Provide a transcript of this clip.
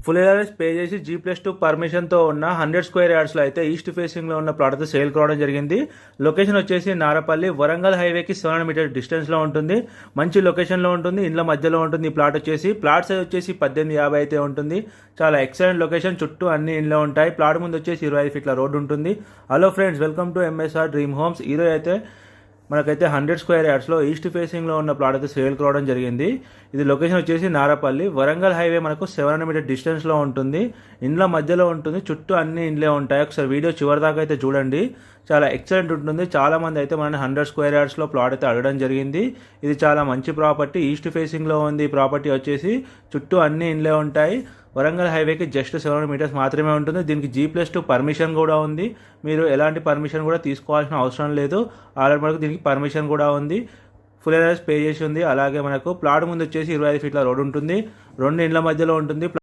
Full LRS pay చేసి G+2 పర్మిషన్తో ఉన్న 100 square యార్డ్స్లో అయితే ఈస్ట్ ఫేసింగ్లో ఉన్న ప్లాట్ అయితే సేల్ కావడం జరిగింది. లొకేషన్ వచ్చేసి నారపల్లి వరంగల్ హైవేకి 700 మీటర్ డిస్టెన్స్లో ఉంటుంది. మంచి లొకేషన్లో ఉంటుంది, ఇండ్ల మధ్యలో ఉంటుంది ఈ ప్లాట్ వచ్చేసి. ప్లాట్ సైజ్ వచ్చేసి 1850 అయితే ఉంటుంది. చాలా ఎక్సలెంట్ లొకేషన్, చుట్టూ అన్ని ఇండ్లు ఉంటాయి. ప్లాట్ ముందు వచ్చేసి 25 ఫీట్ల రోడ్ ఉంటుంది. Hello friends, welcome to MSR dream homes. ఈరోజు అయితే మనకైతే 100 స్క్వేర్ యార్డ్స్లో ఈస్ట్ ఫేసింగ్లో ఉన్న ప్లాట్ అయితే సేల్ కావడం జరిగింది. ఇది లొకేషన్ వచ్చేసి నారపల్లి వరంగల్ హైవే మనకు 700 మీటర్ డిస్టెన్స్లో ఉంటుంది. ఇండ్ల మధ్యలో ఉంటుంది, చుట్టూ అన్ని ఇండ్లే ఉంటాయి. ఒకసారి వీడియో చివరి దాకా అయితే చూడండి, చాలా ఎక్సలెంట్ ఉంటుంది. చాలామంది అయితే మన 100 స్క్వేర్ యార్డ్స్లో ప్లాట్ అయితే అడగడం జరిగింది. ఇది చాలా మంచి ప్రాపర్టీ, ఈస్ట్ ఫేసింగ్లో ఉంది. ఈ ప్రాపర్టీ వచ్చేసి చుట్టూ అన్ని ఇండ్లే ఉంటాయి. వరంగల్ హైవేకి జస్ట్ 700 మీటర్స్ మాత్రమే ఉంటుంది. దీనికి G+2 పర్మిషన్ కూడా ఉంది. మీరు ఎలాంటి పర్మిషన్ కూడా తీసుకోవాల్సిన అవసరం లేదు. ఆల్రెడీ మనకు దీనికి పర్మిషన్ కూడా ఉంది. ఫుల్ ఎల్ఆర్ఎస్ పే చేసి ఉంది. అలాగే మనకు ప్లాట్ ముందు వచ్చేసి 25 ఫీట్ల రోడ్ ఉంటుంది. రెండు ఇండ్ల మధ్యలో ఉంటుంది.